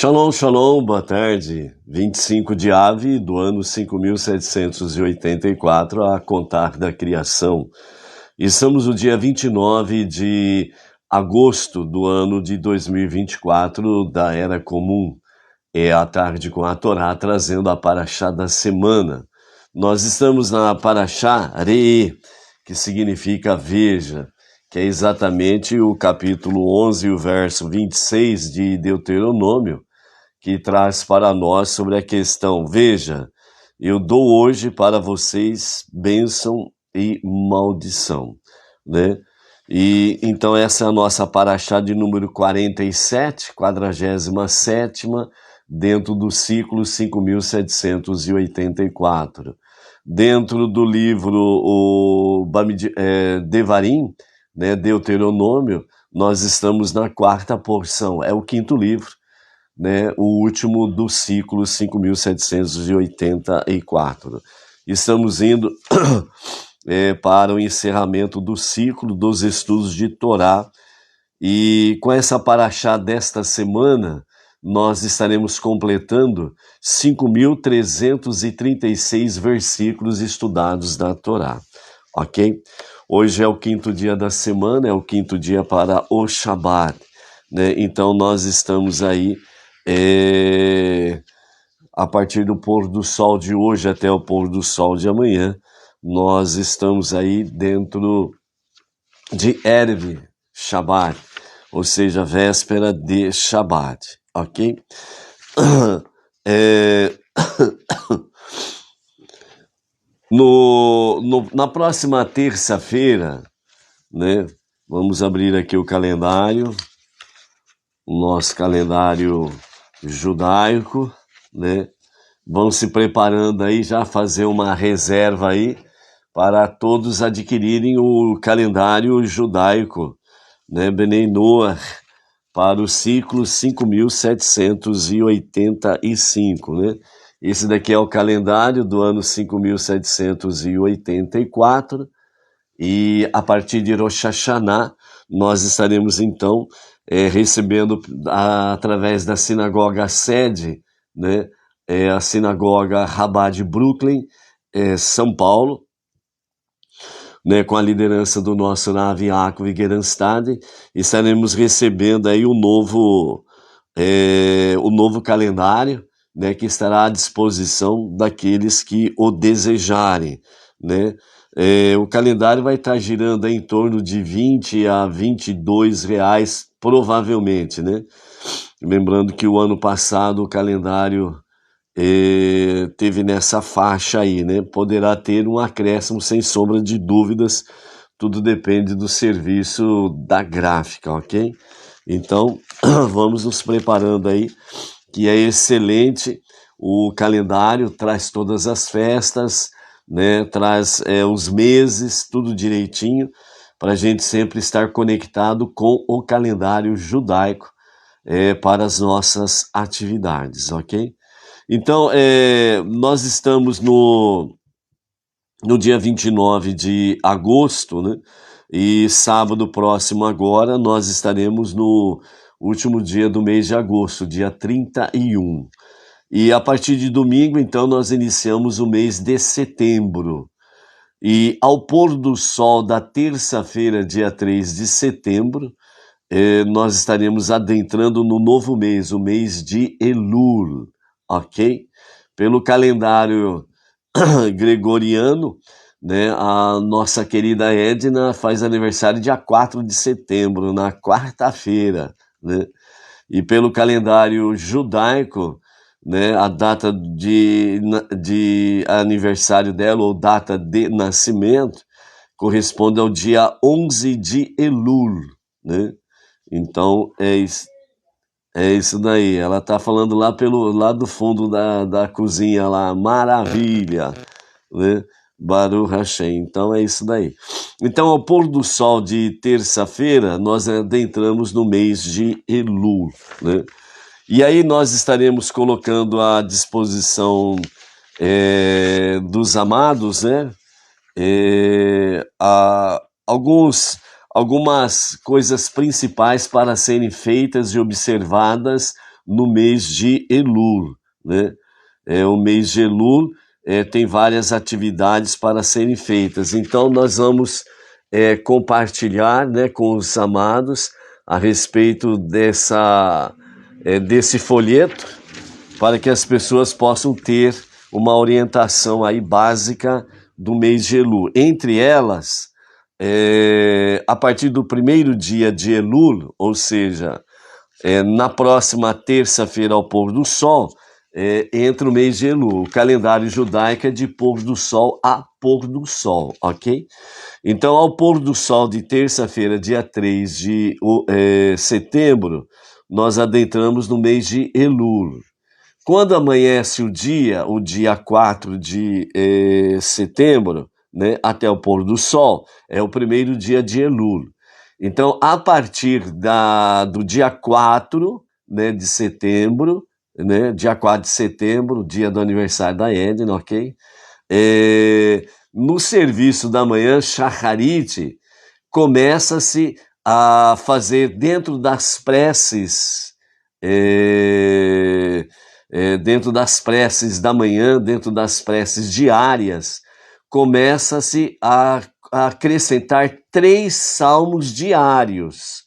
Shalom, shalom, boa tarde. 25 de Ave do ano 5784 a contar da criação. Estamos no dia 29 de agosto do ano de 2024 da Era Comum. É a tarde com a Torá trazendo a Parashá da semana. Nós estamos na Parashá Re'eh, que significa veja, que é exatamente o capítulo 11 e o verso 26 de Deuteronômio, que traz para nós sobre a questão, veja, eu dou hoje para vocês bênção e maldição, né? E então essa é a nossa Parashá de número 47, 47ª, dentro do ciclo 5784. Dentro do livro Devarim, né, Deuteronômio, nós estamos na quarta porção, é o quinto livro, né, o último do ciclo 5784. Estamos indo para o encerramento do ciclo dos estudos de Torá, e com essa Parashá desta semana, nós estaremos completando 5.336 versículos estudados da Torá, ok? Hoje é o quinto dia da semana, é o quinto dia para o Shabat, né? Então nós estamos aí a partir do pôr do sol de hoje até o pôr do sol de amanhã, nós estamos aí dentro de Erev Shabbat, ou seja, véspera de Shabbat, ok? Na próxima terça-feira, né, vamos abrir aqui o calendário, o nosso calendário judaico, né? Vão se preparando aí, já fazer uma reserva aí para todos adquirirem o calendário judaico, né, Benei Noach, para o ciclo 5785, né? Esse daqui é o calendário do ano 5784, e a partir de Rosh Hashanah nós estaremos então recebendo através da sinagoga sede, né, a sinagoga Rabá de Brooklyn, São Paulo, né, com a liderança do nosso Rav Yaakov Geranstad, estaremos recebendo aí o novo calendário, né, que estará à disposição daqueles que o desejarem, né? O calendário vai estar girando aí em torno de 20 a 22 reais, provavelmente, né? Lembrando que o ano passado o calendário teve nessa faixa aí, né? Poderá ter um acréscimo sem sombra de dúvidas, tudo depende do serviço da gráfica, ok? Então, vamos nos preparando aí, que é excelente, o calendário traz todas as festas, né? Traz os meses, tudo direitinho, para a gente sempre estar conectado com o calendário judaico para as nossas atividades, ok? Então, nós estamos no dia 29 de agosto, né? E sábado próximo agora nós estaremos no último dia do mês de agosto, dia 31. E a partir de domingo, então, nós iniciamos o mês de setembro. E ao pôr do sol da terça-feira, dia 3 de setembro, nós estaremos adentrando no novo mês, o mês de Elul, ok? Pelo calendário gregoriano, né, a nossa querida Edna faz aniversário dia 4 de setembro, na quarta-feira, né? E pelo calendário judaico, né, a data de aniversário dela, ou data de nascimento, corresponde ao dia 11 de Elul, né? Então, é isso daí. Ela tá falando lá lá do fundo da cozinha lá, maravilha, né? Baruch Hashem. Então é isso daí. Então, ao pôr do sol de terça-feira, nós adentramos no mês de Elul, né? E aí nós estaremos colocando à disposição dos amados, né, algumas coisas principais para serem feitas e observadas no mês de Elul, né? O mês de Elul tem várias atividades para serem feitas. Então, nós vamos compartilhar, né, com os amados a respeito desse folheto, para que as pessoas possam ter uma orientação aí básica do mês de Elul. Entre elas, a partir do primeiro dia de Elul, ou seja, na próxima terça-feira ao pôr do sol, entra o mês de Elul. O calendário judaico é de pôr do sol a pôr do sol, ok? Então, ao pôr do sol de terça-feira, dia 3 de setembro, nós adentramos no mês de Elul. Quando amanhece o dia 4 de setembro, né, até o pôr do sol, é o primeiro dia de Elul. Então, a partir do dia 4, né, de setembro, né, dia 4 de setembro, dia do aniversário da Edna, ok? No serviço da manhã, Shacharit, começa-se a fazer dentro das preces, dentro das preces da manhã, dentro das preces diárias, começa-se a acrescentar 3 salmos diários.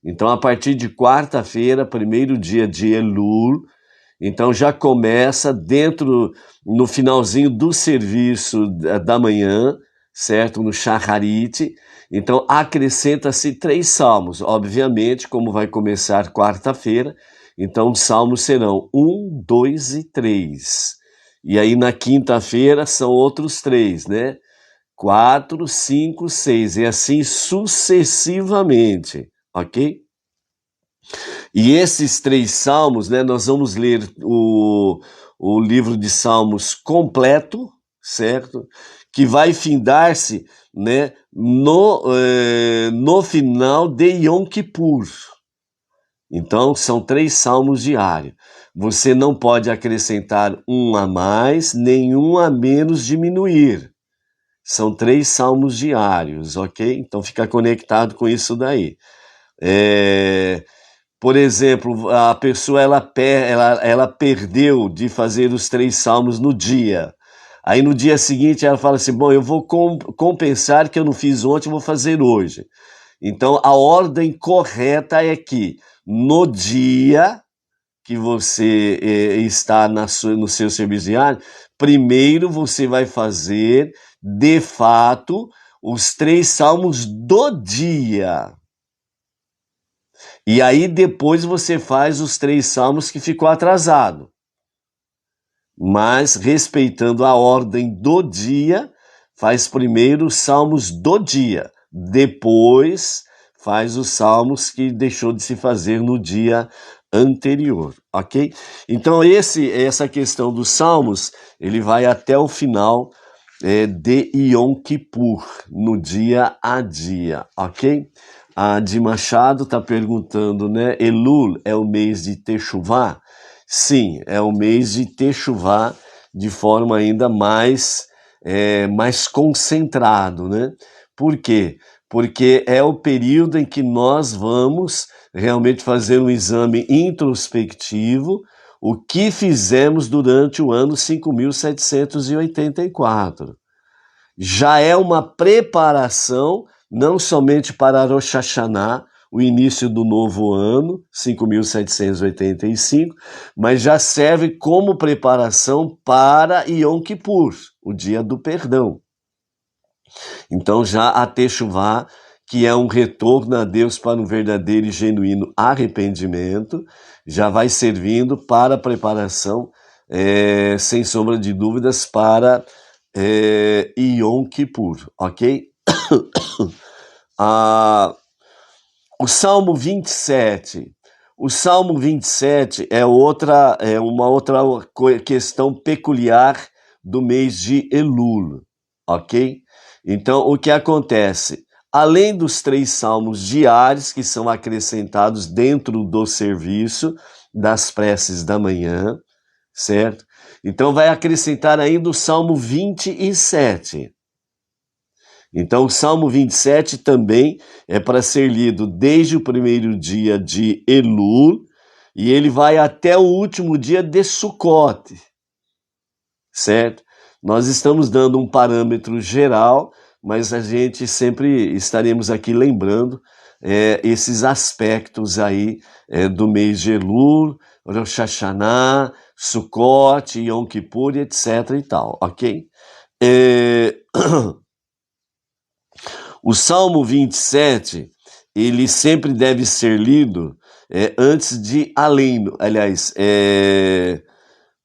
Então, a partir de quarta-feira, primeiro dia de Elul, então já começa no finalzinho do serviço da manhã, certo? No Shacharit. Então, acrescenta-se 3 salmos. Obviamente, como vai começar quarta-feira, então os salmos serão 1, 2 e 3. E aí na quinta-feira são outros 3, né? 4, 5, 6, e assim sucessivamente, ok? E esses 3 salmos, né, nós vamos ler o livro de Salmos completo, certo? Que vai findar-se, né, no final de Yom Kippur. Então, são 3 salmos diários. Você não pode acrescentar um a mais, nenhum a menos diminuir. São 3 salmos diários, ok? Então, fica conectado com isso daí. Por exemplo, a pessoa ela perdeu de fazer os 3 salmos no dia. Aí no dia seguinte ela fala assim, bom, eu vou compensar que eu não fiz ontem, vou fazer hoje. Então a ordem correta é que no dia que você está no seu serviço diário, primeiro você vai fazer, de fato, os 3 salmos do dia. E aí depois você faz os 3 salmos que ficou atrasado. Mas respeitando a ordem do dia, faz primeiro os salmos do dia. Depois faz os salmos que deixou de se fazer no dia anterior, ok? Então essa questão dos salmos, ele vai até o final de Yom Kippur, no dia a dia, ok? A Di Machado está perguntando, né? Elul é o mês de Teshuvá? Sim, é o mês de Teshuvá de forma ainda mais concentrado, né? Por quê? Porque é o período em que nós vamos realmente fazer um exame introspectivo, o que fizemos durante o ano 5.784. Já é uma preparação, não somente para Rosh Hashanah, o início do novo ano, 5.785, mas já serve como preparação para Yom Kippur, o dia do perdão. Então já a Teshuvá, que é um retorno a Deus para um verdadeiro e genuíno arrependimento, já vai servindo para a preparação, sem sombra de dúvidas, para Yom Kippur, ok? O Salmo 27. O Salmo 27 é uma outra questão peculiar do mês de Elul, ok? Então, o que acontece? Além dos 3 salmos diários que são acrescentados dentro do serviço das preces da manhã, certo? Então, vai acrescentar ainda o Salmo 27. Então, o Salmo 27 também é para ser lido desde o primeiro dia de Elul, E ele vai até o último dia de Sukkot, certo? Nós estamos dando um parâmetro geral, mas a gente sempre estaremos aqui lembrando esses aspectos aí do mês de Elul, Rosh Hashanah, Sukkot, Yom Kippur, etc. e tal, ok? O Salmo 27, ele sempre deve ser lido antes de Aleino, aliás, é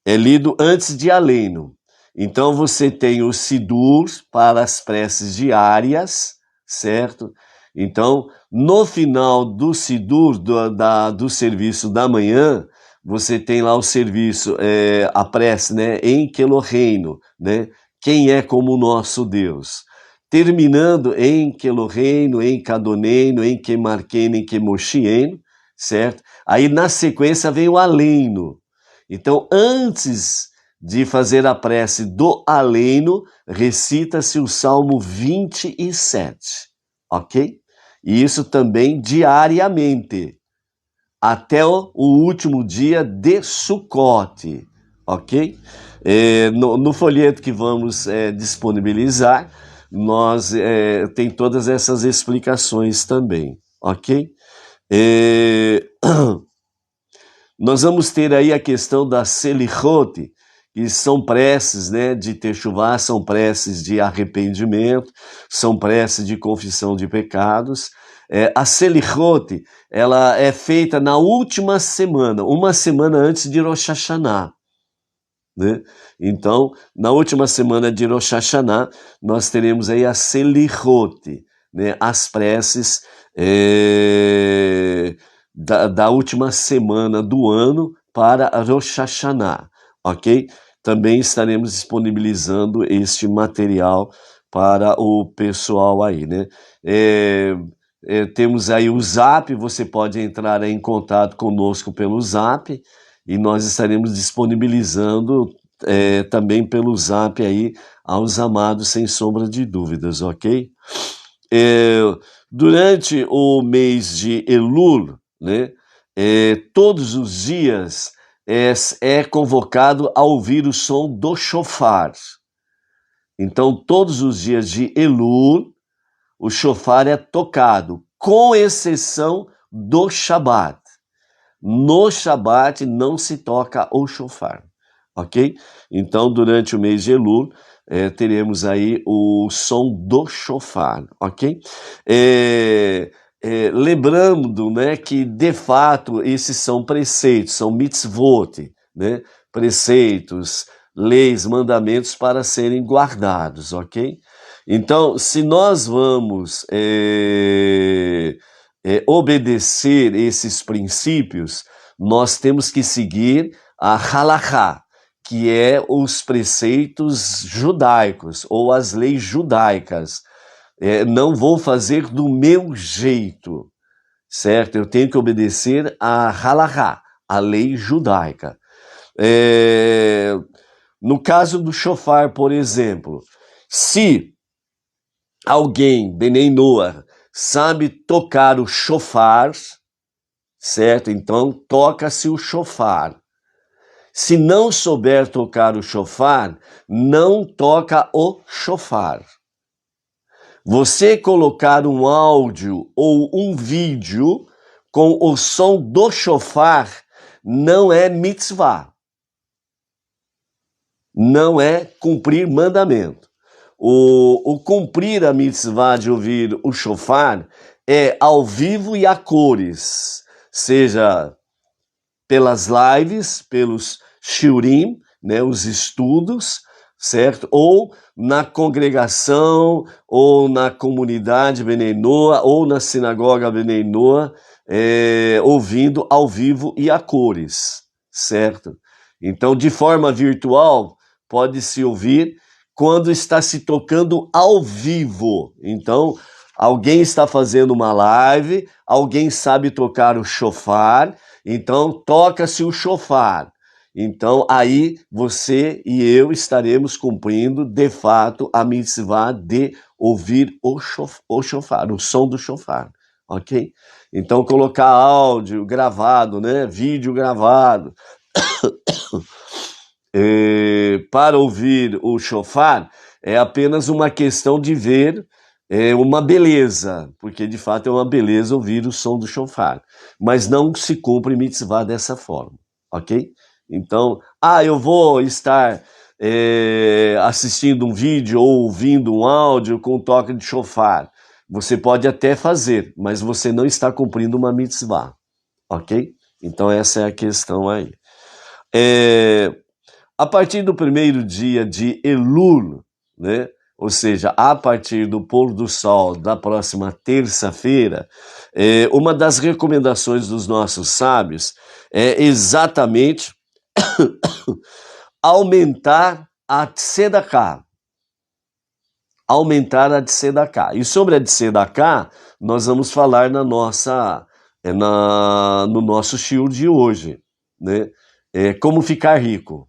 lido antes de Aleino. Então você tem o Sidur para as preces diárias, certo? Então, no final do Sidur, do serviço da manhã, você tem lá o serviço, a prece, né? Em Keloheinu, né? Quem é como o nosso Deus? Terminando em Keloheinu, em Kadoneinu, em Kemarkeinu, em Kemoshienu, certo? Aí na sequência vem o Aleino. Então, antes de fazer a prece do Aleino, recita-se o Salmo 27, ok? E isso também diariamente, até o último dia de Sukkot, ok? No folheto que vamos disponibilizar, tem todas essas explicações também, ok? Nós vamos ter aí a questão da Selichot, que são preces, né, de Teshuvá, são preces de arrependimento, são preces de confissão de pecados. A Selichot, ela é feita na última semana, uma semana antes de Rosh Hashanah, né? Então, na última semana de Rosh Hashanah, nós teremos aí a Selichot, né, as preces da última semana do ano para Rosh Hashanah, ok? Também estaremos disponibilizando este material para o pessoal aí, né? Temos aí o Zap, você pode entrar em contato conosco pelo Zap e nós estaremos disponibilizando também pelo Zap aí aos amados sem sombra de dúvidas, ok? Durante o mês de Elul, né, todos os dias é convocado a ouvir o som do shofar. Então, todos os dias de Elul, o shofar é tocado, com exceção do Shabat. No Shabat não se toca o shofar, ok? Então, durante o mês de Elul, teremos aí o som do shofar, ok? Lembrando, né, que de fato esses são preceitos, são mitzvot, né? Preceitos, leis, mandamentos para serem guardados, ok? Então, se nós vamos obedecer esses princípios, nós temos que seguir a halachá, que é os preceitos judaicos ou as leis judaicas. Não vou fazer do meu jeito, certo? Eu tenho que obedecer a halachá, a lei judaica. No caso do shofar, por exemplo, se alguém, Benei Noah, sabe tocar o shofar, certo? Então, toca-se o shofar. Se não souber tocar o shofar, não toca o shofar. Você colocar um áudio ou um vídeo com o som do shofar não é mitzvah. Não é cumprir mandamento. O cumprir a mitzvah de ouvir o shofar é ao vivo e a cores, seja pelas lives, pelos shiurim, né, os estudos, certo? Ou na congregação, ou na comunidade Benei Noah, ou na sinagoga Benei Noah, ouvindo ao vivo e a cores, certo? Então, de forma virtual, pode-se ouvir quando está se tocando ao vivo. Então, alguém está fazendo uma live, alguém sabe tocar o shofar, então toca-se o shofar. Então, aí você e eu estaremos cumprindo, de fato, a mitzvah de ouvir o shofar, o som do shofar, ok? Então colocar áudio gravado, né, vídeo gravado, para ouvir o shofar é apenas uma questão de ver uma beleza, porque de fato é uma beleza ouvir o som do shofar, mas não se cumpre mitzvah dessa forma, ok? Então, eu vou estar assistindo um vídeo ou ouvindo um áudio com toque de shofar. Você pode até fazer, mas você não está cumprindo uma mitzvah, ok? Então essa é a questão aí. A partir do primeiro dia de Elul, né? Ou seja, a partir do pôr do sol da próxima terça-feira, uma das recomendações dos nossos sábios é exatamente aumentar a tzedakah. Aumentar a tzedakah. E sobre a tzedakah, nós vamos falar no nosso shiur de hoje, né? Como ficar rico,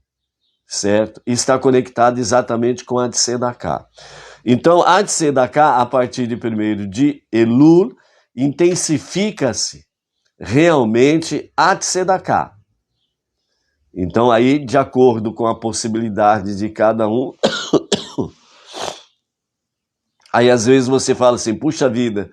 certo? E está conectado exatamente com a tzedakah. Então, a tzedakah, a partir de 1º de Elul, intensifica-se realmente a tzedakah. Então, aí, de acordo com a possibilidade de cada um, aí às vezes você fala assim, puxa vida,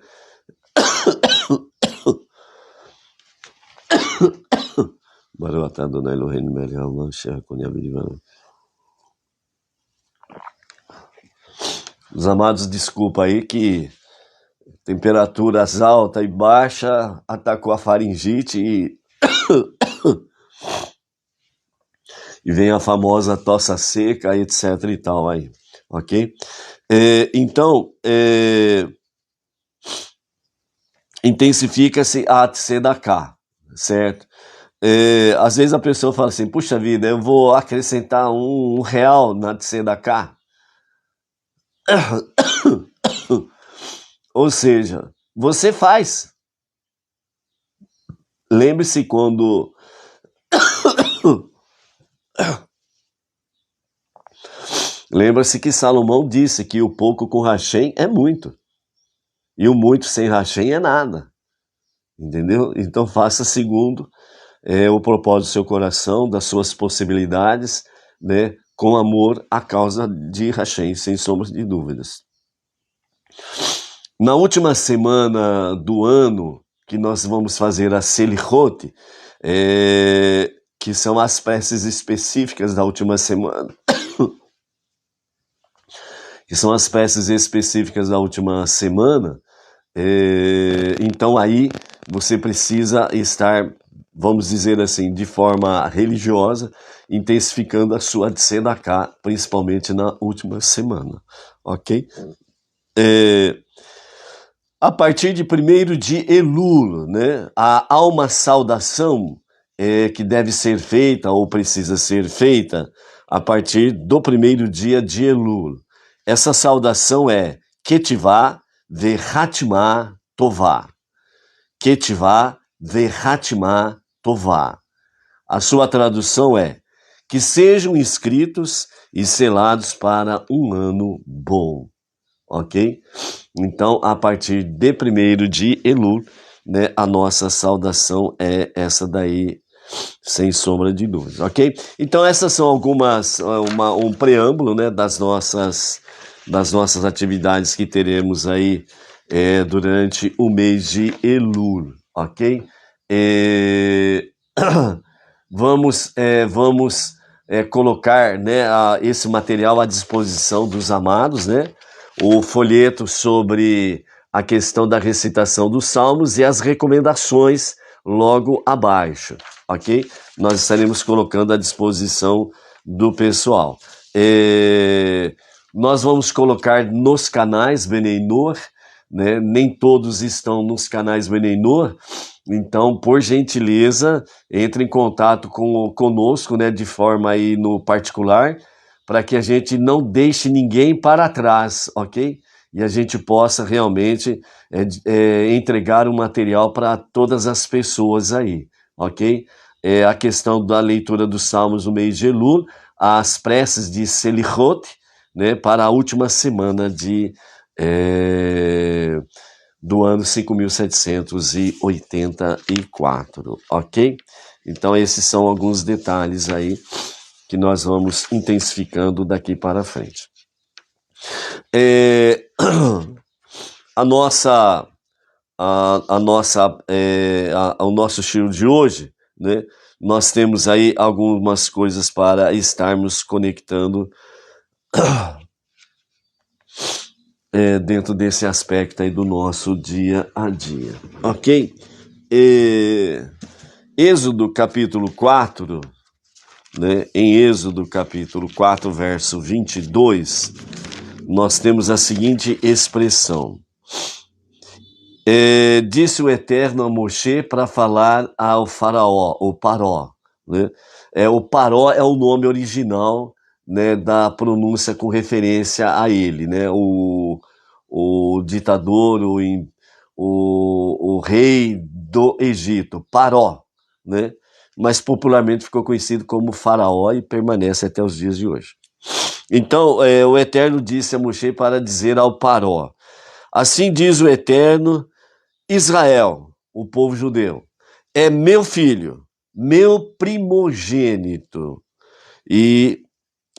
os amados, desculpa aí que temperaturas alta e baixa atacou a faringite e vem a famosa tosse seca, etc e tal aí, ok? Então, intensifica-se a tzedakah, certo? Às vezes a pessoa fala assim, puxa vida, eu vou acrescentar um real na tzedakah. Ou seja, você faz. Lembre-se quando... Lembra-se que Salomão disse que o pouco com Hashem é muito. E o muito sem Hashem é nada. Entendeu? Então faça segundo o propósito do seu coração, das suas possibilidades, né? Com amor à causa de Hashem, sem sombras de dúvidas. Na última semana do ano, que nós vamos fazer a Selichot, que são as preces específicas da última semana, então aí você precisa estar, vamos dizer assim, de forma religiosa, intensificando a sua tzedakah, principalmente na última semana, ok? A partir de 1º de Elul, né, há uma saudação que deve ser feita ou precisa ser feita a partir do 1º dia de Elul. Essa saudação é Ketivá ve'chatimá tová. Ketivá ve'chatimá tová. A sua tradução é que sejam escritos e selados para um ano bom. Ok? Então, a partir de 1º de Elul, né, a nossa saudação é essa daí, sem sombra de dúvidas, ok? Então, essas são um preâmbulo, né, das nossas atividades que teremos aí durante o mês de Elul, ok? Vamos colocar, né, esse material à disposição dos amados, né? O folheto sobre a questão da recitação dos salmos e as recomendações logo abaixo, ok? Nós estaremos colocando à disposição do pessoal. Nós vamos colocar nos canais Bnei Noach, né? Nem todos estão nos canais Bnei Noach, então, por gentileza, entre em contato conosco, né, de forma aí no particular, para que a gente não deixe ninguém para trás, ok? E a gente possa realmente entregar o material para todas as pessoas aí, ok? A questão da leitura dos Salmos no mês de Elul, as preces de Selichot, né, para a última semana do ano 5.784, ok? Então esses são alguns detalhes aí que nós vamos intensificando daqui para frente. O nosso estilo de hoje, né? Nós temos aí algumas coisas para estarmos conectando dentro desse aspecto aí do nosso dia a dia, ok? Êxodo capítulo 4, né? Em Êxodo capítulo 4, verso 22, nós temos a seguinte expressão. Disse o Eterno a Moshe para falar ao faraó, o Paró, né? O Paró é o nome original, né, da pronúncia com referência a ele, né? O ditador, o rei do Egito, Paró, né? Mas popularmente ficou conhecido como Faraó e permanece até os dias de hoje. Então, o Eterno disse a Moshe para dizer ao Paró: assim diz o Eterno, Israel, o povo judeu, é meu filho, meu primogênito. E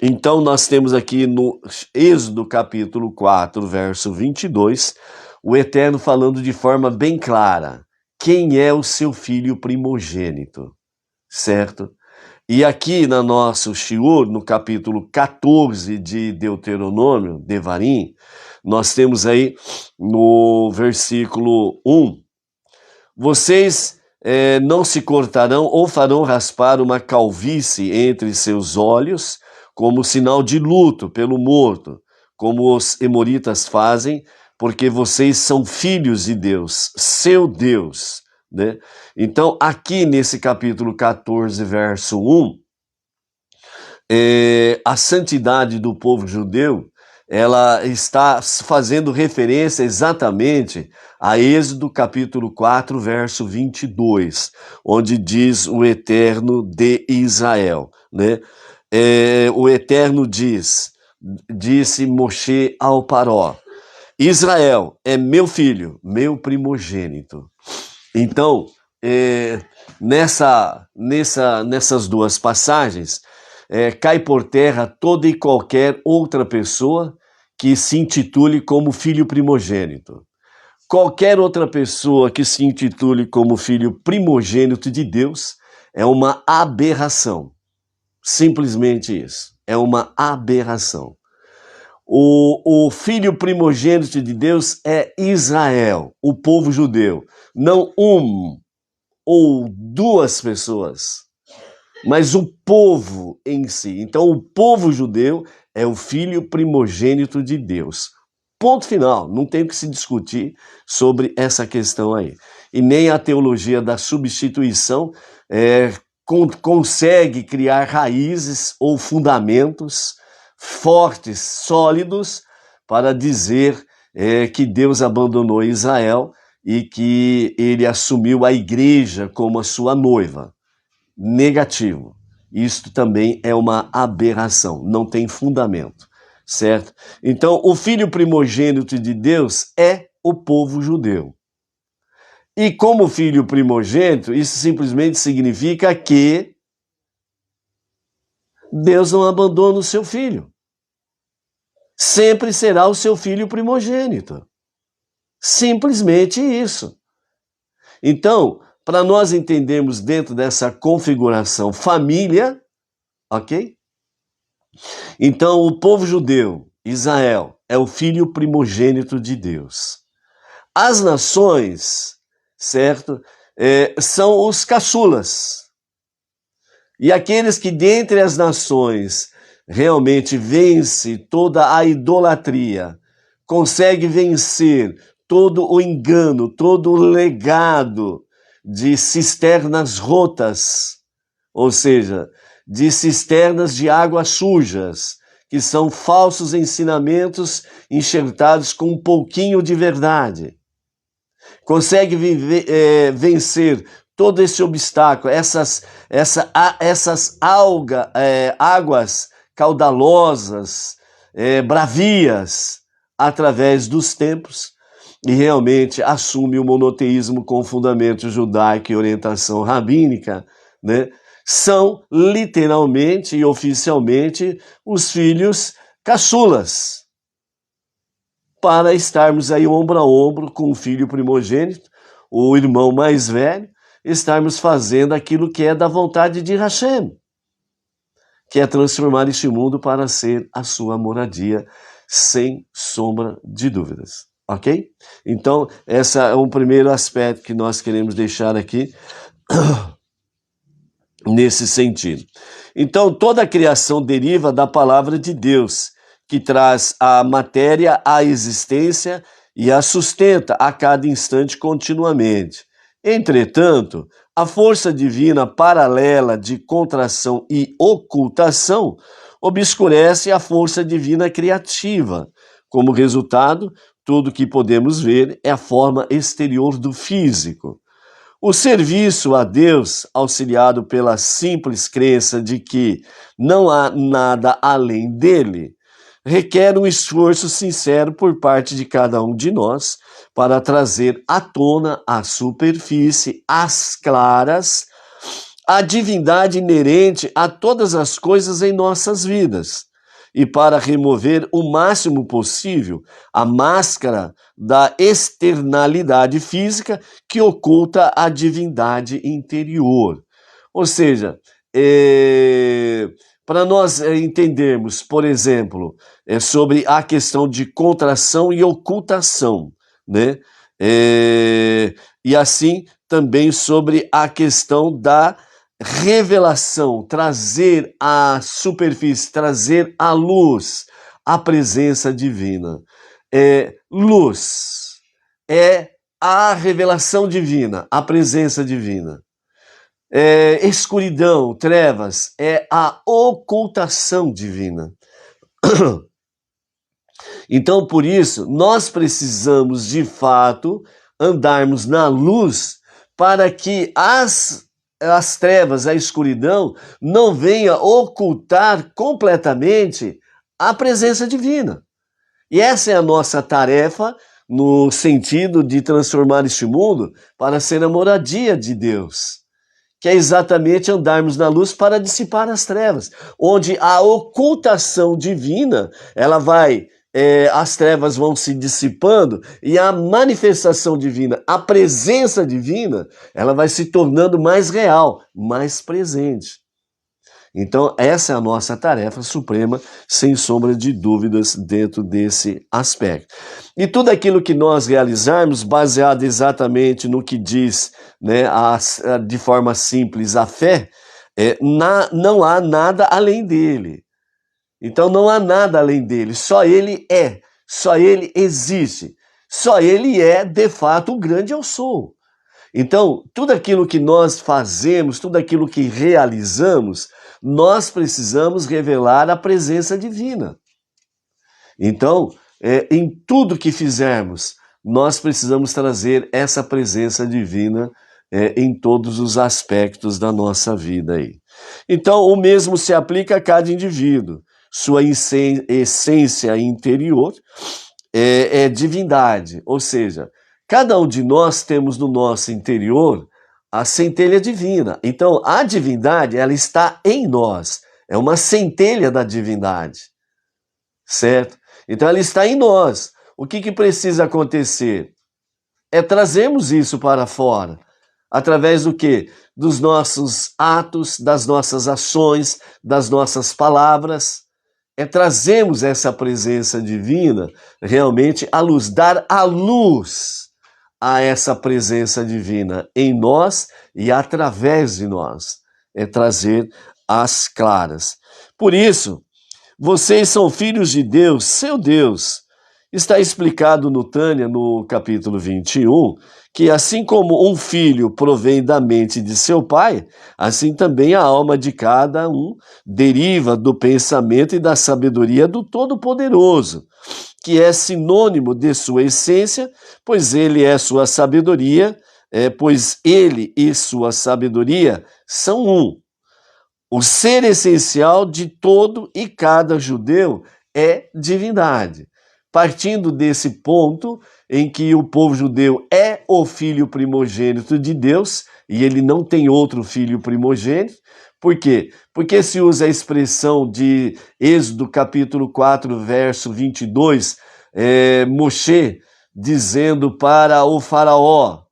então nós temos aqui no Êxodo capítulo 4, verso 22, o Eterno falando de forma bem clara quem é o seu filho primogênito, certo? E aqui na nosso shiur, no capítulo 14 de Deuteronômio, Devarim, nós temos aí no versículo 1, vocês não se cortarão ou farão raspar uma calvície entre seus olhos, como sinal de luto pelo morto, como os emoritas fazem, porque vocês são filhos de Deus, seu Deus, né? Então, aqui nesse capítulo 14, verso 1, a santidade do povo judeu, ela está fazendo referência exatamente a Êxodo capítulo 4, verso 22, onde diz o Eterno de Israel, né? O Eterno disse Moshe ao Paró, Israel é meu filho, meu primogênito. Então, nessas duas passagens, cai por terra toda e qualquer outra pessoa que se intitule como filho primogênito. Qualquer outra pessoa que se intitule como filho primogênito de Deus é uma aberração. Simplesmente isso. É uma aberração. O filho primogênito de Deus é Israel, o povo judeu. Não um ou duas pessoas, mas o povo em si. Então, o povo judeu é o filho primogênito de Deus. Ponto final. Não tem o que se discutir sobre essa questão aí. E nem a teologia da substituição consegue criar raízes ou fundamentos fortes, sólidos, para dizer que Deus abandonou Israel e que ele assumiu a igreja como a sua noiva. Negativo. Isto também é uma aberração, não tem fundamento, certo? Então, o filho primogênito de Deus é o povo judeu. E como filho primogênito, isso simplesmente significa que Deus não abandona o seu filho. Sempre será o seu filho primogênito. Simplesmente isso. Então, para nós entendermos dentro dessa configuração família, ok? Então, o povo judeu, Israel, é o filho primogênito de Deus. As nações, certo? São os caçulas. E aqueles que dentre as nações realmente vence toda a idolatria, consegue vencer todo o engano, todo o legado de cisternas rotas, ou seja, de cisternas de águas sujas, que são falsos ensinamentos enxertados com um pouquinho de verdade. Consegue vencer todo esse obstáculo, essas águas caudalosas, bravias, através dos tempos, e realmente assume o monoteísmo com fundamento judaico e orientação rabínica, né, são literalmente e oficialmente os filhos caçulas, para estarmos aí ombro a ombro com o filho primogênito, o irmão mais velho, estarmos fazendo aquilo que é da vontade de Hashem, que é transformar este mundo para ser a sua moradia, sem sombra de dúvidas, ok? Então, esse é um primeiro aspecto que nós queremos deixar aqui, nesse sentido. Então, toda a criação deriva da palavra de Deus, que traz a matéria à existência e a sustenta a cada instante continuamente. Entretanto, a força divina paralela de contração e ocultação obscurece a força divina criativa. Como resultado, tudo que podemos ver é a forma exterior do físico. O serviço a Deus, auxiliado pela simples crença de que não há nada além dele, requer um esforço sincero por parte de cada um de nós para trazer à tona, à superfície, às claras, a divindade inerente a todas as coisas em nossas vidas, e para remover o máximo possível a máscara da externalidade física que oculta a divindade interior. Ou seja, para nós entendermos, por exemplo, sobre a questão de contração e ocultação, né? E assim também sobre a questão da revelação, trazer à superfície, trazer à luz a presença divina. Luz é a revelação divina, a presença divina. Escuridão, trevas, é a ocultação divina. Então, por isso, nós precisamos, de fato, andarmos na luz para que as trevas, a escuridão, não venha ocultar completamente a presença divina. E essa é a nossa tarefa no sentido de transformar este mundo para ser a moradia de Deus, que é exatamente andarmos na luz para dissipar as trevas, onde a ocultação divina, ela vai, as trevas vão se dissipando e a manifestação divina, a presença divina, ela vai se tornando mais real, mais presente. Então, essa é a nossa tarefa suprema, sem sombra de dúvidas, dentro desse aspecto. E tudo aquilo que nós realizarmos, baseado exatamente no que diz, né, de forma simples, a fé, não há nada além dele. Então, não há nada além dele, só ele é, só ele existe, só ele é, de fato, o grande eu sou. Então, tudo aquilo que nós fazemos, tudo aquilo que realizamos, nós precisamos revelar a presença divina. Então, em tudo que fizermos, nós precisamos trazer essa presença divina em todos os aspectos da nossa vida aí. Então, o mesmo se aplica a cada indivíduo. Sua essência interior é divindade, ou seja, cada um de nós temos no nosso interior a centelha divina. Então, a divindade, ela está em nós. É uma centelha da divindade, certo? Então, ela está em nós. O que precisa acontecer? É trazermos isso para fora. Através do quê? Dos nossos atos, das nossas ações, das nossas palavras. É trazermos essa presença divina realmente à luz, dar a luz a essa presença divina em nós e através de nós. É trazer as claras. Por isso, vocês são filhos de Deus, seu Deus. Está explicado no Tânia, no capítulo 21, que assim como um filho provém da mente de seu pai, assim também a alma de cada um deriva do pensamento e da sabedoria do Todo-Poderoso, que é sinônimo de sua essência, pois ele é sua sabedoria, pois ele e sua sabedoria são um. O ser essencial de todo e cada judeu é divindade. partindo desse ponto em que o povo judeu é o filho primogênito de Deus, e ele não tem outro filho primogênito. Por quê? Porque se usa a expressão de Êxodo capítulo 4, verso 22, Moshe dizendo para o faraó: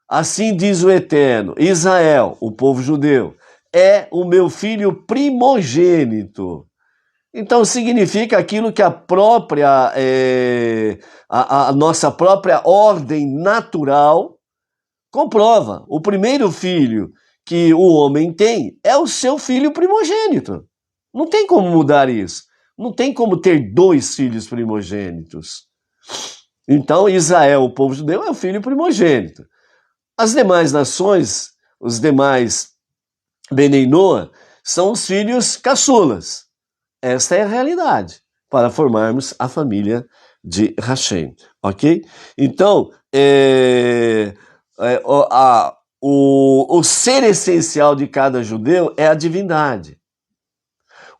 assim diz o Eterno, Israel, o povo judeu, é o meu filho primogênito. Então significa aquilo que a própria, a nossa própria ordem natural comprova. O primeiro filho que o homem tem é o seu filho primogênito. Não tem como mudar isso. Não tem como ter dois filhos primogênitos. Então Israel, o povo judeu, é o filho primogênito. As demais nações, os demais Benei Noa, são os filhos caçulas. Esta é a realidade para formarmos a família de Hashem, ok? Então, o ser essencial de cada judeu é a divindade.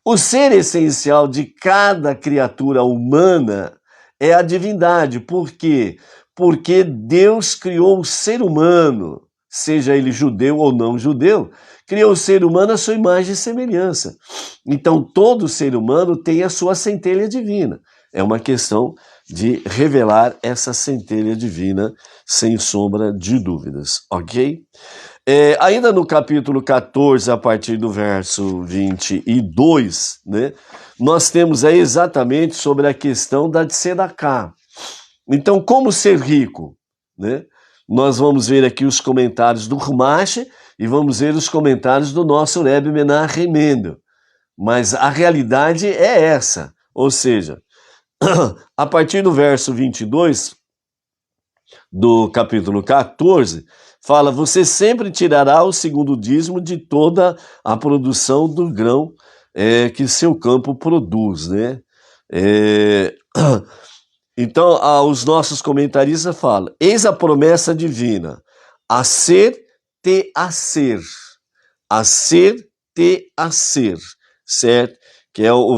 O ser essencial de cada criatura humana é a divindade. Por quê? Porque Deus criou o ser humano, seja ele judeu ou não judeu, criou o ser humano à sua imagem e semelhança. Então, todo ser humano tem a sua centelha divina. É uma questão de revelar essa centelha divina, sem sombra de dúvidas, ok? Ainda no capítulo 14, a partir do verso 22, né, nós temos aí exatamente sobre a questão da Tzedakah. Então, como ser rico, né? Nós vamos ver aqui os comentários do Humash e vamos ver os comentários do nosso Rebbe Menachem Mendel. Mas a realidade é essa, ou seja, a partir do verso 22 do capítulo 14, fala: você sempre tirará o segundo dízimo de toda a produção do grão que seu campo produz, né? Então, os nossos comentaristas falam: eis a promessa divina, a ser te a ser, certo? Que é o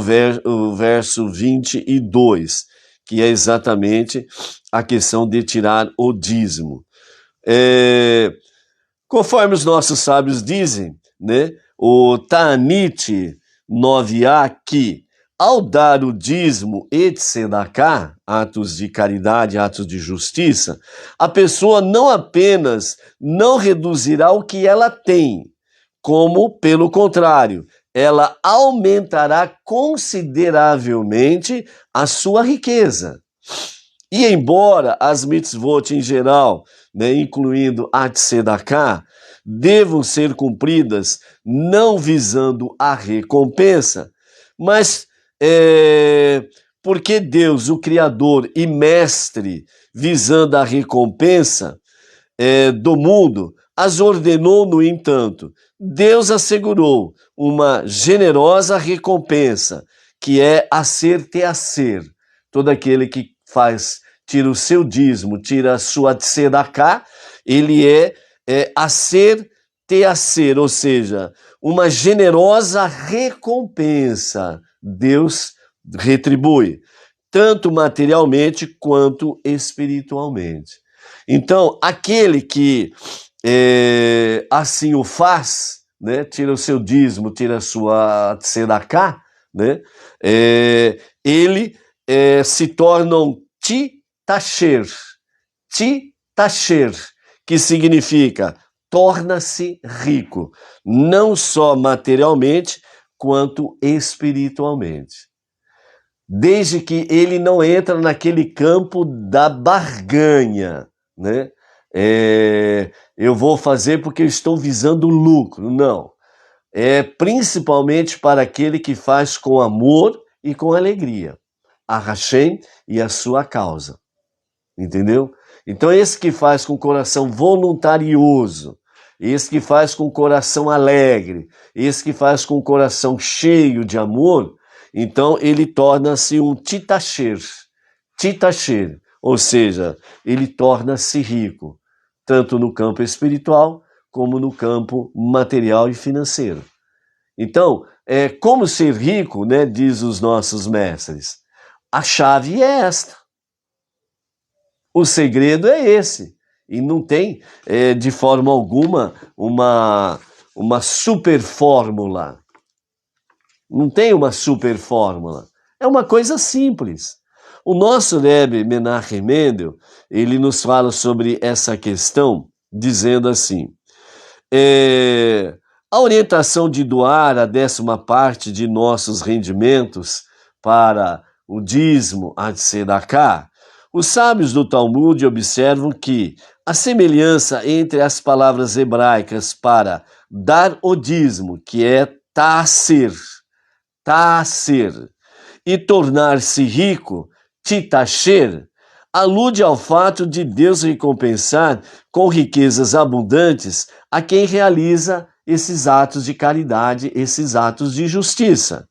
verso 22, que é exatamente a questão de tirar o dízimo. Conforme os nossos sábios dizem, né, o Ta'anit 9a, que ao dar o dízimo e tzedakah, atos de caridade, atos de justiça, a pessoa não apenas não reduzirá o que ela tem, como, pelo contrário, ela aumentará consideravelmente a sua riqueza. E embora as mitzvot em geral, né, incluindo a tzedakah, devam ser cumpridas não visando a recompensa, mas porque Deus, o Criador e Mestre, visando a recompensa do mundo, as ordenou, no entanto. Deus assegurou uma generosa recompensa, que é a ser te a ser. Todo aquele que tira o seu dízimo, tira a sua tzedakah, ele é a ser te a ser, ou seja, uma generosa recompensa. Deus retribui, tanto materialmente quanto espiritualmente. Então, aquele que assim o faz, né, tira o seu dízimo, tira a sua tzedakah, né, ele se torna um titasher, que significa torna-se rico, não só materialmente, quanto espiritualmente. Desde que ele não entra naquele campo da barganha, né? Eu vou fazer porque eu estou visando lucro. Não. É principalmente para aquele que faz com amor e com alegria a Hashem e a sua causa. Entendeu? Então esse que faz com coração voluntarioso, esse que faz com coração alegre, esse que faz com coração cheio de amor, então ele torna-se um titasher, ou seja, ele torna-se rico, tanto no campo espiritual como no campo material e financeiro. Então, como ser rico, né, diz os nossos mestres, a chave é esta. O segredo é esse. E não tem, de forma alguma, uma super fórmula. Não tem uma super fórmula. É uma coisa simples. O nosso Rebbe Menachem Mendel, ele nos fala sobre essa questão, dizendo assim, a orientação de doar a 10ª parte de nossos rendimentos para o dízimo, a tzedakah, os sábios do Talmud observam que a semelhança entre as palavras hebraicas para dar o dízimo, que é taser, e tornar-se rico, titasher, alude ao fato de Deus recompensar com riquezas abundantes a quem realiza esses atos de caridade, esses atos de justiça.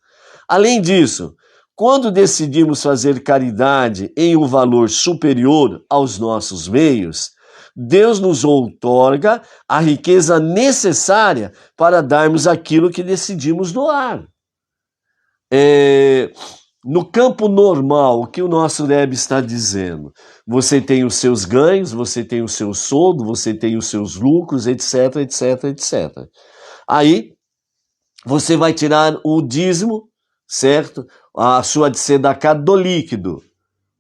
Além disso, quando decidimos fazer caridade em um valor superior aos nossos meios, Deus nos outorga a riqueza necessária para darmos aquilo que decidimos doar. No campo normal, o que o nosso Rebbe está dizendo? Você tem os seus ganhos, você tem o seu soldo, você tem os seus lucros, etc, etc, etc. Aí, você vai tirar o dízimo, certo? A sua tzedakah do líquido.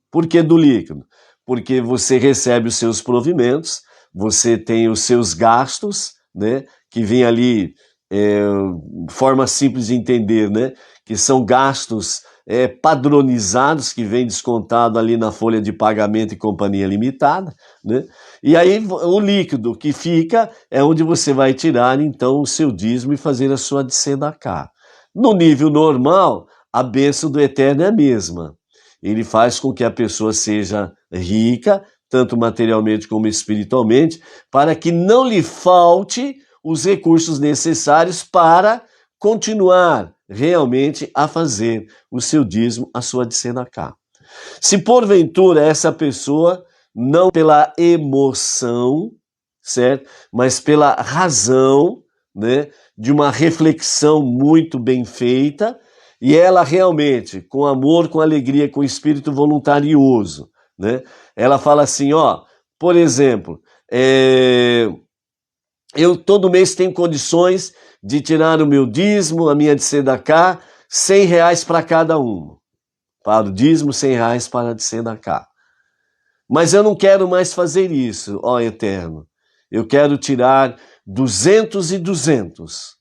Por que do líquido? Porque você recebe os seus provimentos, você tem os seus gastos, né? Que vem ali, forma simples de entender, né? Que são gastos padronizados, que vem descontado ali na folha de pagamento e companhia limitada, né? E aí o líquido que fica é onde você vai tirar, então, o seu dízimo e fazer a sua tzedakah. No nível normal, a bênção do Eterno é a mesma. Ele faz com que a pessoa seja rica, tanto materialmente como espiritualmente, para que não lhe falte os recursos necessários para continuar realmente a fazer o seu dízimo, a sua tzedakah. Se porventura essa pessoa, não pela emoção, certo? Mas pela razão, né, de uma reflexão muito bem feita, e ela realmente, com amor, com alegria, com espírito voluntarioso, né? Ela fala assim, ó, por exemplo, eu todo mês tenho condições de tirar o meu dízimo, a minha tzedakah, R$100 para cada um. Para o dízimo, R$100 para a tzedakah. Mas eu não quero mais fazer isso, ó Eterno. Eu quero tirar 200 e 200.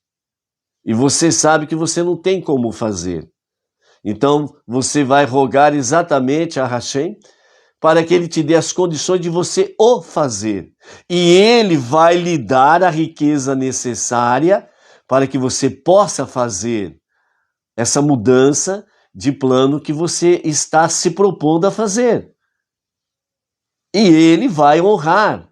E você sabe que você não tem como fazer. Então, você vai rogar exatamente a Hashem para que ele te dê as condições de você o fazer. E ele vai lhe dar a riqueza necessária para que você possa fazer essa mudança de plano que você está se propondo a fazer. E ele vai honrar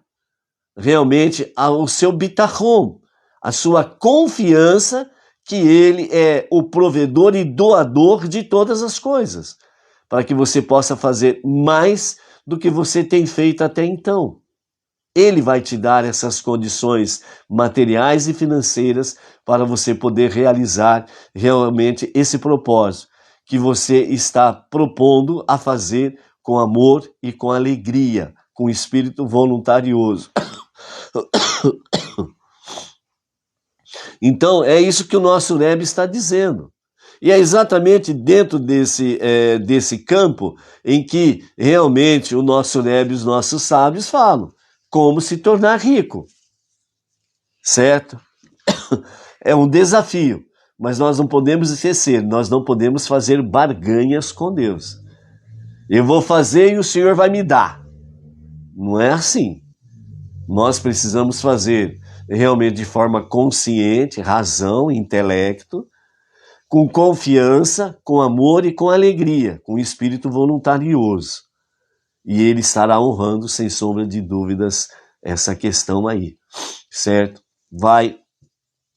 realmente o seu bitachon, a sua confiança que ele é o provedor e doador de todas as coisas, para que você possa fazer mais do que você tem feito até então. Ele vai te dar essas condições materiais e financeiras para você poder realizar realmente esse propósito que você está propondo a fazer com amor e com alegria, com espírito voluntarioso. Então, é isso que o nosso Rebbe está dizendo. E é exatamente dentro desse campo em que realmente o nosso Rebbe e os nossos sábios falam como se tornar rico, certo? É um desafio, mas nós não podemos esquecer, nós não podemos fazer barganhas com Deus. Eu vou fazer e o Senhor vai me dar. Não é assim. Nós precisamos fazer realmente de forma consciente, razão, intelecto, com confiança, com amor e com alegria, com espírito voluntarioso. E ele estará honrando, sem sombra de dúvidas, essa questão aí, certo? Vai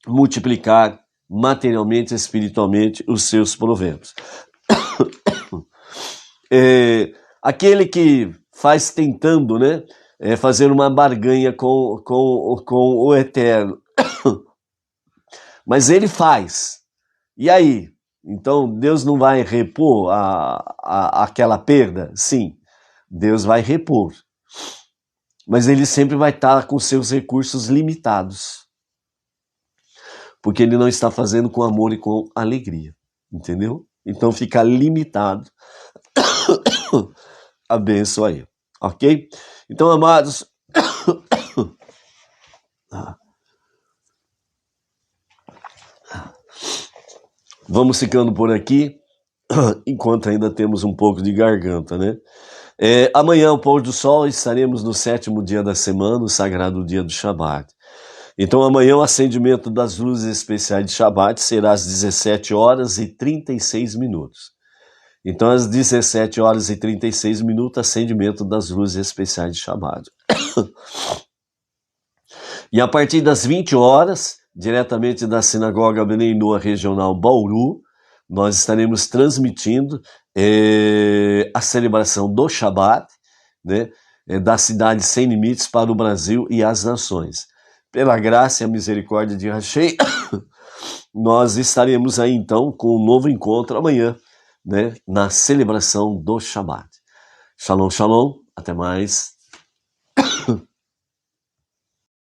multiplicar materialmente e espiritualmente os seus proventos. Aquele que faz tentando, né, fazer uma barganha com o Eterno, mas ele faz. E aí? Então Deus não vai repor aquela perda? Sim, Deus vai repor. Mas ele sempre vai estar com seus recursos limitados, porque ele não está fazendo com amor e com alegria, entendeu? Então fica limitado a bênção aí, ok? Então, amados, vamos ficando por aqui, enquanto ainda temos um pouco de garganta, né? Amanhã, ao pôr do sol, estaremos no 7º dia da semana, o sagrado dia do Shabat. Então, amanhã o acendimento das luzes especiais de Shabat será às 17 horas e 36 minutos. Então, às 17 horas e 36 minutos, acendimento das luzes especiais de Shabat. E a partir das 20 horas, diretamente da Sinagoga Bnei Noach Regional Bauru, nós estaremos transmitindo a celebração do Shabat, né, da cidade sem limites para o Brasil e as nações. Pela graça e a misericórdia de Hashem, nós estaremos aí então com um novo encontro amanhã, né, na celebração do Shabat. Shalom, shalom, até mais.